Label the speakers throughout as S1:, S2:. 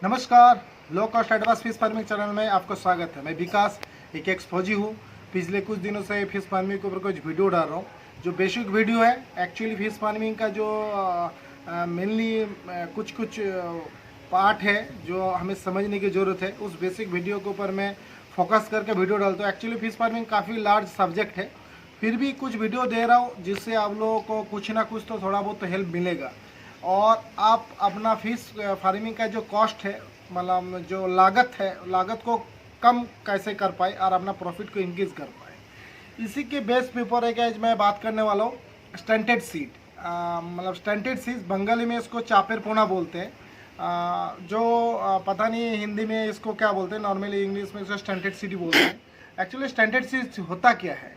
S1: नमस्कार, low cost advance fish farming channel में आपको स्वागत है। मैं विकास, एक एक्स फौजी हूँ। पिछले कुछ दिनों से फिश फार्मिंग के ऊपर कुछ वीडियो डाल रहा हूँ। जो बेसिक वीडियो है एक्चुअली फिश फार्मिंग का जो मेनली कुछ कुछ पार्ट है जो हमें समझने की ज़रूरत है, उस बेसिक वीडियो के ऊपर मैं फोकस करके वीडियो डालता हूँ। एक्चुअली फिश फार्मिंग काफ़ी लार्ज सब्जेक्ट है, फिर भी कुछ वीडियो दे रहा हूँ जिससे आप लोगों को कुछ ना कुछ तो थोड़ा बहुत तो हेल्प मिलेगा और आप अपना फिश फार्मिंग का जो कॉस्ट है, मतलब जो लागत है, लागत को कम कैसे कर पाए और अपना प्रॉफिट को इंक्रीज कर पाए, इसी के बेस पे ऊपर है कि आज मैं बात करने वाला हूँ स्टंटेड सीड। मतलब स्टंटेड सीड बंगाली में इसको चापेर पोना बोलते हैं। पता नहीं हिंदी में इसको क्या बोलते हैं, नॉर्मली इंग्लिश में इसको स्टंटेड सीड ही बोलते हैं। एक्चुअली स्टंटेड सीड होता क्या है?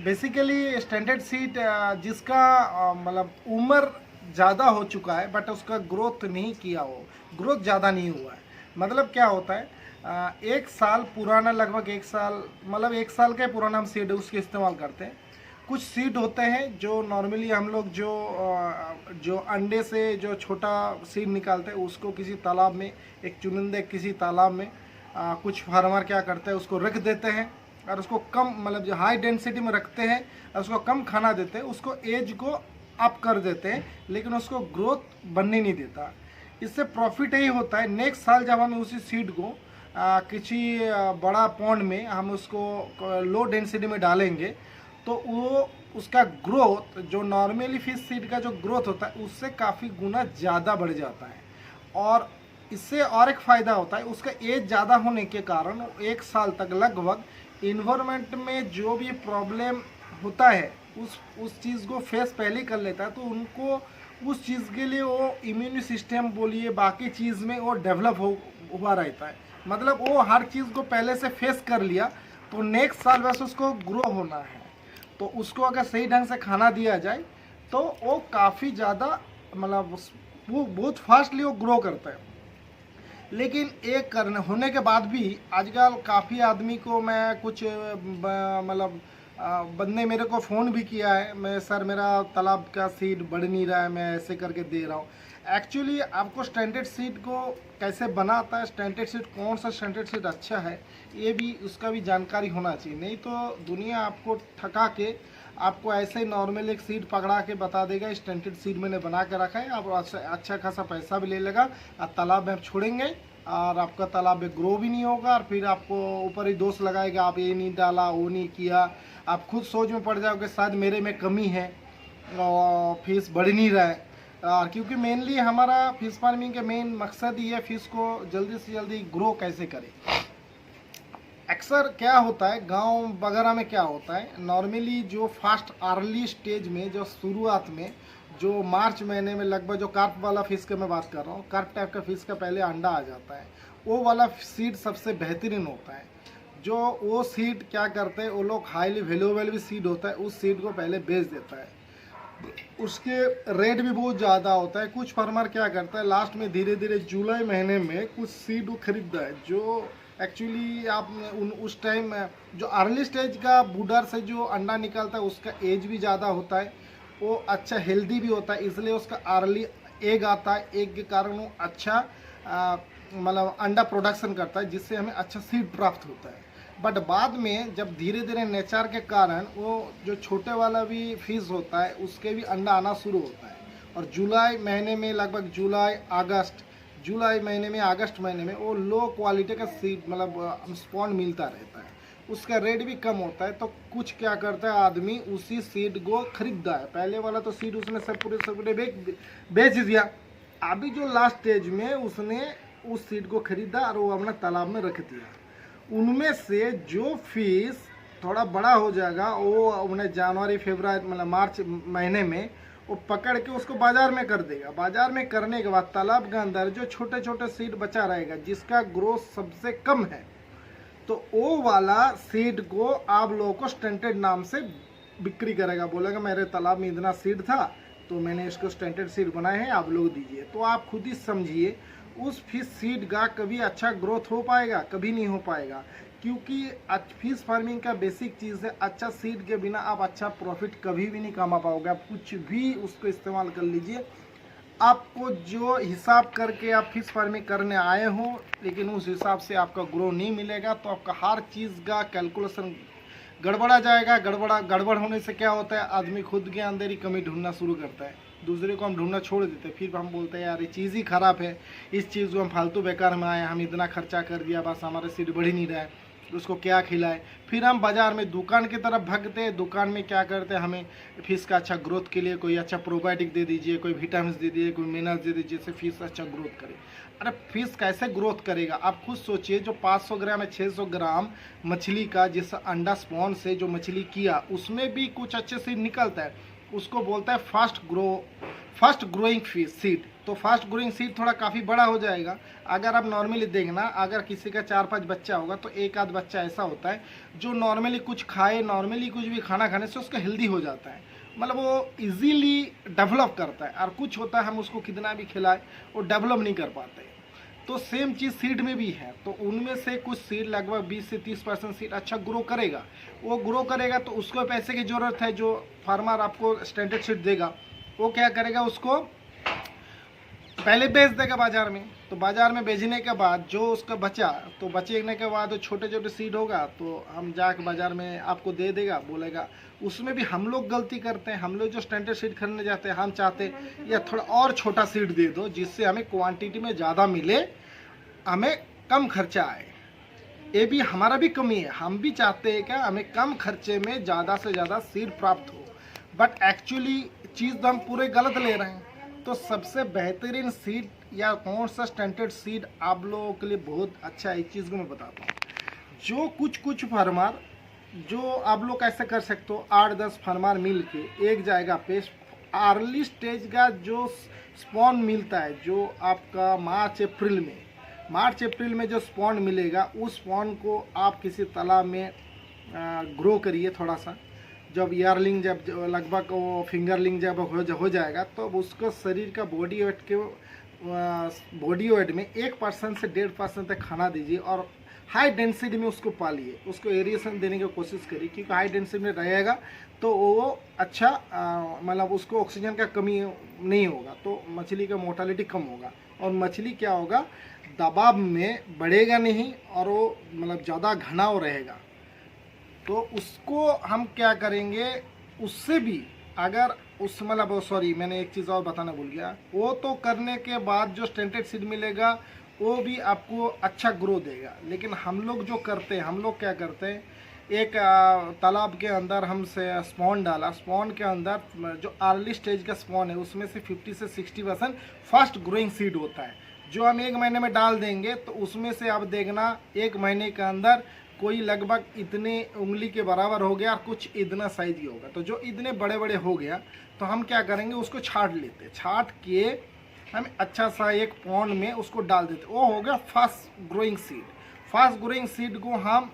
S1: बेसिकली स्टंटेड सीड जिसका मतलब उम्र ज़्यादा हो चुका है बट उसका ग्रोथ नहीं किया हो, ग्रोथ ज़्यादा नहीं हुआ है। मतलब क्या होता है, एक साल पुराना, लगभग एक साल, मतलब एक साल का पुराना हम सीड उसके इस्तेमाल करते हैं। कुछ सीड होते हैं जो नॉर्मली हम लोग जो अंडे से जो छोटा सीड निकालते हैं उसको किसी तालाब में, एक चुनिंदे किसी तालाब में कुछ फार्मर क्या करते हैं, उसको रख देते हैं और उसको कम, मतलब जो हाई डेंसिटी में रखते हैं और उसको कम खाना देते हैं, उसको एज को अप कर देते हैं, लेकिन उसको ग्रोथ बनने नहीं देता। इससे प्रॉफिट यही होता है, नेक्स्ट साल जब हम उसी सीड को किसी बड़ा पॉन्ड में हम उसको लो डेंसिटी में डालेंगे तो वो उसका ग्रोथ जो नॉर्मली फिश सीड का जो ग्रोथ होता है उससे काफ़ी गुना ज़्यादा बढ़ जाता है। और इससे और एक फ़ायदा होता है, उसका एज ज़्यादा होने के कारण एक साल तक लगभग इन्वायरमेंट में जो भी प्रॉब्लम होता है उस चीज़ को फेस पहले कर लेता है, तो उनको उस चीज़ के लिए वो इम्यून सिस्टम बोलिए बाकी चीज़ में वो डेवलप हुआ रहता है। मतलब वो हर चीज़ को पहले से फेस कर लिया, तो नेक्स्ट साल वैसे उसको ग्रो होना है, तो उसको अगर सही ढंग से खाना दिया जाए तो वो काफ़ी ज़्यादा, मतलब वो बहुत फास्टली वो ग्रो करता है। लेकिन एक करने होने के बाद भी आजकल काफ़ी आदमी को मैं कुछ मतलब बंदे मेरे को फ़ोन भी किया है, मैं सर मेरा तालाब का सीड बढ़ नहीं रहा है, मैं ऐसे करके दे रहा हूँ। एक्चुअली आपको स्टैंडर्ड सीड को कैसे बनाता है, स्टैंडर्ड सीड कौन सा स्टैंडर्ड सीड अच्छा है, ये भी उसका भी जानकारी होना चाहिए। नहीं तो दुनिया आपको ठका के आपको ऐसे ही नॉर्मल एक सीड पकड़ा के बता देगा स्टैंडर्ड सीड मैंने बना के रखा है, आप अच्छा खासा पैसा भी ले लेगा और तालाब में आप छोड़ेंगे और आपका तालाब में ग्रो भी नहीं होगा और फिर आपको ऊपर ही दोष लगाएगा, आप ये नहीं डाला, वो नहीं किया। आप खुद सोच में पड़ जाओगे शायद मेरे में कमी है और फिश बढ़ नहीं रहा है। क्योंकि मेनली हमारा फिश फार्मिंग का मेन मकसद ही है फिश को जल्दी से जल्दी ग्रो कैसे करें। अक्सर क्या होता है गांव वगैरह में, क्या होता है नॉर्मली जो फास्ट अर्ली स्टेज में, जो शुरुआत में, जो मार्च महीने में लगभग जो कार्प वाला फिश का मैं बात कर रहा हूँ, कार्प टाइप का फिश का पहले अंडा आ जाता है, वो वाला सीड सबसे बेहतरीन होता है। जो वो सीड क्या करते हैं, वो लोग हाईली वैल्यूएबल भी सीड होता है, उस सीड को पहले बेच देता है, उसके रेट भी बहुत ज़्यादा होता है। कुछ फार्मर क्या करता है लास्ट में धीरे धीरे जुलाई महीने में कुछ सीड खरीदता है, जो एक्चुअली आप उस टाइम जो अर्ली स्टेज का बूडर से जो अंडा निकलता है उसका एज भी ज़्यादा होता है, वो अच्छा हेल्दी भी होता है, इसलिए उसका अर्ली एग आता है, एग के कारण वो अच्छा मतलब अंडा प्रोडक्शन करता है, जिससे हमें अच्छा सीड प्राप्त होता है। बट बाद में जब धीरे धीरे नेचर के कारण वो जो छोटे वाला भी फिश होता है उसके भी अंडा आना शुरू होता है, और जुलाई महीने में लगभग जुलाई महीने में अगस्त महीने में वो लो क्वालिटी का सीड मतलब स्पॉन मिलता रहता है, उसका रेट भी कम होता है। तो कुछ क्या करता है आदमी उसी सीड को खरीदता है, पहले वाला तो सीड उसने सब पूरे बेच दिया, अभी जो लास्ट स्टेज में उसने उस सीड को खरीदा और वो अपना तालाब में रख दिया। उनमें से जो फिश थोड़ा बड़ा हो जाएगा वो उन्हें जनवरी फरवरी मतलब मार्च महीने में वो पकड़ के उसको बाजार में कर देगा। बाजार में करने के बाद तालाब के अंदर जो छोटे छोटे सीड बचा रहेगा जिसका ग्रोथ सबसे कम है, तो वो वाला सीड को आप लोगों को स्टंटेड नाम से बिक्री करेगा, बोलेगा मेरे तालाब में इतना सीड था तो मैंने इसको स्टंटेड सीड बनाए हैं, आप लोग दीजिए। तो आप खुद ही समझिए उस फिश सीड का कभी अच्छा ग्रोथ हो पाएगा, कभी नहीं हो पाएगा, क्योंकि फिश फार्मिंग का बेसिक चीज़ है, अच्छा सीड के बिना आप अच्छा प्रॉफिट कभी भी नहीं कमा पाओगे। आप कुछ भी उसको इस्तेमाल कर लीजिए, आपको जो हिसाब करके आप फिश फार्मिंग करने आए हो, लेकिन उस हिसाब से आपका ग्रो नहीं मिलेगा, तो आपका हर चीज़ का कैलकुलेशन गड़बड़ा जाएगा। गड़बड़ होने से क्या होता है, आदमी खुद के अंदर ही कमी ढूंढना शुरू करता है, दूसरे को हम ढूंढना छोड़ देते हैं। फिर हम बोलते हैं यार ये चीज़ ही ख़राब है, इस चीज़ को हम फालतू बेकार में आए, हम इतना खर्चा कर दिया, बस हमारा सीड बढ़ ही नहीं रहा है, उसको क्या खिलाए। फिर हम बाज़ार में दुकान की तरफ भागते हैं। दुकान में क्या करते हैं, हमें फिश का अच्छा ग्रोथ के लिए कोई अच्छा प्रोबायोटिक दे दीजिए, कोई विटामिन दे दीजिए, कोई मिनरल्स दे दीजिए, जिससे फिश अच्छा ग्रोथ करे। अरे फिश कैसे ग्रोथ करेगा, आप खुद सोचिए। जो 500 ग्राम या 600 ग्राम मछली का जिस अंडा स्पॉन से जो मछली किया, उसमें भी कुछ अच्छे से निकलता है, उसको बोलता है फास्ट ग्रोइंग फिश सीड। तो फास्ट ग्रोइंग सीड थोड़ा काफ़ी बड़ा हो जाएगा। अगर आप नॉर्मली देखना, अगर किसी का 4-5 बच्चा होगा तो एक आध बच्चा ऐसा होता है जो नॉर्मली कुछ खाए, नॉर्मली कुछ भी खाना खाने से उसका हेल्दी हो जाता है, मतलब वो इजीली डेवलप करता है। और कुछ होता है हम उसको कितना भी खिलाए वो डेवलप नहीं कर पाते। तो सेम चीज़ सीड में भी है। तो उनमें से कुछ सीड लगभग 20 से 30% सीड अच्छा ग्रो करेगा। वो ग्रो करेगा तो उसको पैसे की ज़रूरत है। जो फार्मर आपको स्टैंडर्ड सीड देगा वो क्या करेगा, उसको पहले बेच देगा बाज़ार में। तो बाज़ार में बेचने के बाद जो उसका बचा, तो बचने के बाद छोटे छोटे सीड होगा तो हम जाके बाज़ार में आपको दे देगा, बोलेगा। उसमें भी हम लोग गलती करते हैं, हम लोग जो स्टैंडर्ड सीड खरीदने जाते हैं, हम चाहते हैं या थोड़ा और छोटा सीड दे दो जिससे हमें क्वांटिटी में ज़्यादा मिले, हमें कम खर्चा आए। ये भी हमारा भी कमी है, हम भी चाहते हैं क्या हमें कम खर्चे में ज़्यादा से ज़्यादा सीड प्राप्त हो, बट एक्चुअली चीज़ तो हम पूरे गलत ले रहे हैं। तो सबसे बेहतरीन सीड या कौन सा स्टैंडर्ड सीड आप लोगों के लिए बहुत अच्छा है, इस चीज़ को मैं बताता हूँ। जो कुछ फार्मर, जो आप लोग कैसे कर सकते हो, 8-10 फार्मर मिल के एक जगह पे अर्ली स्टेज का जो स्पॉन मिलता है, जो आपका मार्च अप्रैल में जो स्पॉन मिलेगा, उस स्पॉन को आप किसी तालाब में ग्रो करिए थोड़ा सा। जब ईयरलिंग जब लगभग वो फिंगरलिंग जब हो जाएगा, तो उसको शरीर का बॉडी वेट में 1% से 1.5% तक खाना दीजिए और हाई डेंसिटी में उसको पालिए। उसको एरिएशन देने की कोशिश करिए, क्योंकि हाई डेंसिटी में रहेगा तो वो अच्छा मतलब उसको ऑक्सीजन का कमी नहीं होगा, तो मछली का मोर्टालिटी कम होगा और मछली क्या होगा, दबाव में बढ़ेगा नहीं और वो मतलब ज़्यादा घना रहेगा। तो उसको हम क्या करेंगे, उससे भी अगर उस मतलब सॉरी मैंने एक चीज़ और बताना भूल गया, वो तो करने के बाद जो स्टैंडर्ड सीड मिलेगा वो भी आपको अच्छा ग्रो देगा। लेकिन हम लोग जो करते हैं, हम लोग क्या करते हैं, एक तालाब के अंदर हमसे स्पॉन डाला, स्पॉन के अंदर जो अर्ली स्टेज का स्पॉन है उसमें से 50 से 60% फास्ट ग्रोइंग सीड होता है, जो हम 1 महीने में डाल देंगे। तो उसमें से आप देखना 1 महीने के अंदर कोई लगभग इतने उंगली के बराबर हो गया, कुछ इतना साइज ही होगा। तो जो इतने बड़े बड़े हो गया तो हम क्या करेंगे, उसको छाट लेते, छाट के हम अच्छा सा एक पॉन्ड में उसको डाल देते, वो हो गया fast growing seed. Fast growing seed को हम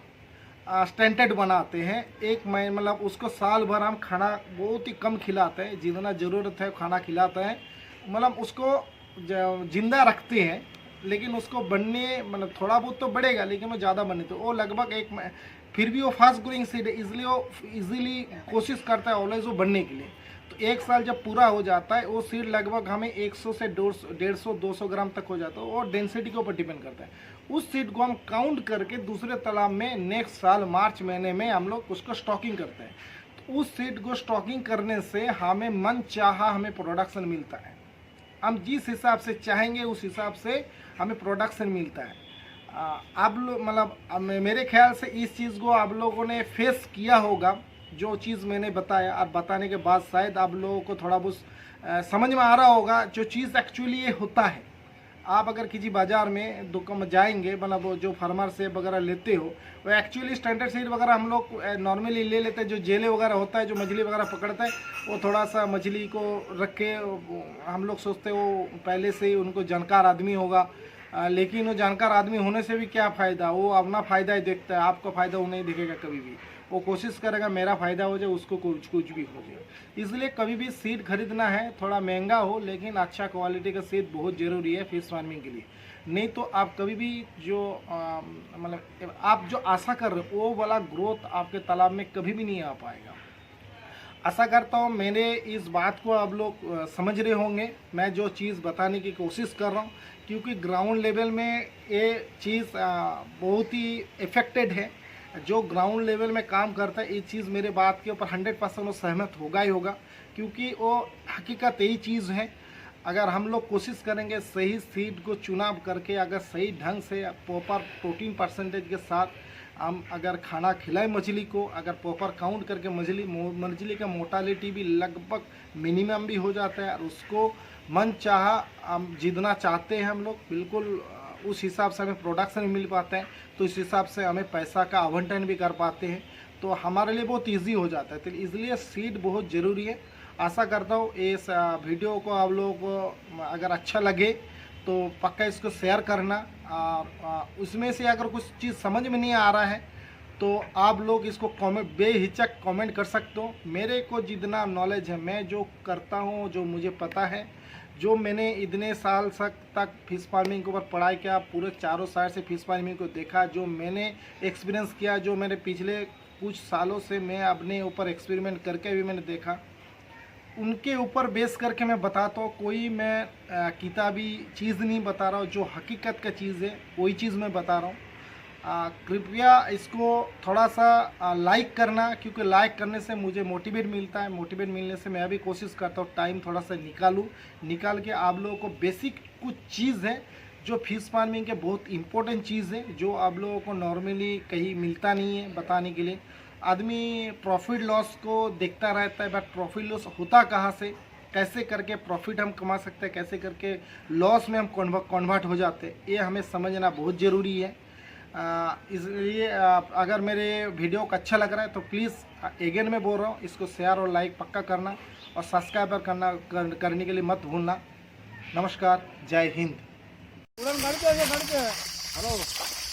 S1: स्टैंडर्ड बनाते हैं। 1 महीने मतलब उसको साल भर हम खाना बहुत ही कम खिलाते हैं, जितना ज़रूरत है खाना खिलाते हैं, मतलब उसको जिंदा रखते हैं। लेकिन उसको बनने मतलब थोड़ा बहुत तो बढ़ेगा, लेकिन वो ज़्यादा बने तो वो लगभग फिर भी वो फास्ट ग्रोइंग सीड है, इसलिए वो इजीली कोशिश करता है ऑलवेज वो बनने के लिए। तो 1 साल जब पूरा हो जाता है, वो सीड लगभग हमें 100 से 150-200 ग्राम तक हो जाता है, और डेंसिटी के ऊपर डिपेंड करता है। उस सीड को हम काउंट करके दूसरे तालाब में नेक्स्ट साल मार्च महीने में हम लोग उसको स्टॉकिंग करते हैं। तो उस सीड को स्टॉकिंग करने से हमें मन चाहा हमें प्रोडक्शन मिलता है, हम जिस हिसाब से चाहेंगे उस हिसाब से हमें प्रोडक्शन मिलता है। आप लोग मतलब मेरे ख्याल से इस चीज़ को आप लोगों ने फेस किया होगा, जो चीज़ मैंने बताया। आप बताने के बाद शायद आप लोगों को थोड़ा बहुत समझ में आ रहा होगा जो चीज़ एक्चुअली ये होता है। आप अगर किसी बाज़ार में दुकान में जाएंगे, मतलब वो जो फार्मर से वगैरह लेते हो, वो एक्चुअली स्टैंडर्ड सीड वगैरह हम लोग नॉर्मली ले लेते हैं। जो जेले वगैरह होता है, जो मछली वगैरह पकड़ता है, वो थोड़ा सा मछली को रख के हम लोग सोचते हैं वो पहले से ही उनको जानकार आदमी होगा। लेकिन वो जानकार आदमी होने से भी क्या फ़ायदा, वो अपना फ़ायदा ही देखता है, आपका फ़ायदा वो नहीं देखेगा कभी भी। वो कोशिश करेगा मेरा फ़ायदा हो जाए, उसको कुछ भी हो जाए। इसलिए कभी भी सीड खरीदना है, थोड़ा महंगा हो लेकिन अच्छा क्वालिटी का सीड बहुत ज़रूरी है फिश फार्मिंग के लिए। नहीं तो आप कभी भी जो मतलब आप जो आशा कर रहे हो वो वाला ग्रोथ आपके तालाब में कभी भी नहीं आ पाएगा। आशा करता हूँ मेरे इस बात को आप लोग समझ रहे होंगे। मैं जो चीज़ बताने की कोशिश कर रहा हूँ, क्योंकि ग्राउंड लेवल में ये चीज़ बहुत ही इफ़ेक्टेड है। जो ग्राउंड लेवल में काम करता है, ये चीज़ मेरे बात के ऊपर 100% वो सहमत होगा ही होगा, क्योंकि वो हकीकत यही चीज़ है। अगर हम लोग कोशिश करेंगे सही सीड को चुनाव करके, अगर सही ढंग से प्रॉपर प्रोटीन परसेंटेज के साथ हम अगर खाना खिलाएं मछली को, अगर प्रॉपर काउंट करके मछली का मोर्टालिटी भी लगभग मिनिमम भी हो जाता है, और उसको मन चाहा हम जितना चाहते हैं हम लोग बिल्कुल उस हिसाब से हमें प्रोडक्शन भी मिल पाता है, तो इस हिसाब से हमें पैसा का आवंटन भी कर पाते हैं, तो हमारे लिए बहुत ईजी हो जाता है। तो इसलिए सीड बहुत ज़रूरी है। आशा करता हूँ इस वीडियो को आप लोगों को अगर अच्छा लगे तो पक्का इसको शेयर करना। उसमें से अगर कुछ चीज़ समझ में नहीं आ रहा है तो आप लोग इसको कमेंट बेहिचक कमेंट कर सकते हो। मेरे को जितना नॉलेज है, मैं जो करता हूँ, जो मुझे पता है, जो मैंने इतने साल तक फिश फार्मिंग के ऊपर पढ़ाई किया, पूरे चारों साइड से फिश फार्मिंग को देखा, जो मैंने एक्सपीरियंस किया, जो मेरे पिछले कुछ सालों से मैं अपने ऊपर एक्सपेरिमेंट करके भी मैंने देखा, उनके ऊपर बेस करके मैं बताता हूँ। कोई मैं किताबी चीज़ नहीं बता रहा हूँ, जो हकीकत का चीज़ है वही चीज़ मैं बता रहा हूँ। कृपया इसको थोड़ा सा लाइक करना, क्योंकि लाइक करने से मुझे मोटिवेट मिलता है। मोटिवेट मिलने से मैं भी कोशिश करता हूँ टाइम थोड़ा सा निकाल के आप लोगों को बेसिक कुछ चीज़ है जो फिश फार्मिंग के बहुत इंपॉर्टेंट चीज़ है, जो आप लोगों को नॉर्मली कहीं मिलता नहीं है बताने के लिए। आदमी प्रॉफिट लॉस को देखता रहता है, बट प्रॉफिट लॉस होता कहाँ से, कैसे करके प्रॉफिट हम कमा सकते हैं, कैसे करके लॉस में हम कन्वर्ट हो जाते हैं, ये हमें समझना बहुत ज़रूरी है। इसलिए अगर मेरे वीडियो को अच्छा लग रहा है तो प्लीज़ अगेन मैं बोल रहा हूँ, इसको शेयर और लाइक पक्का करना, और सब्सक्राइबर करने के लिए मत भूलना। नमस्कार, जय हिंद।
S2: हेलो।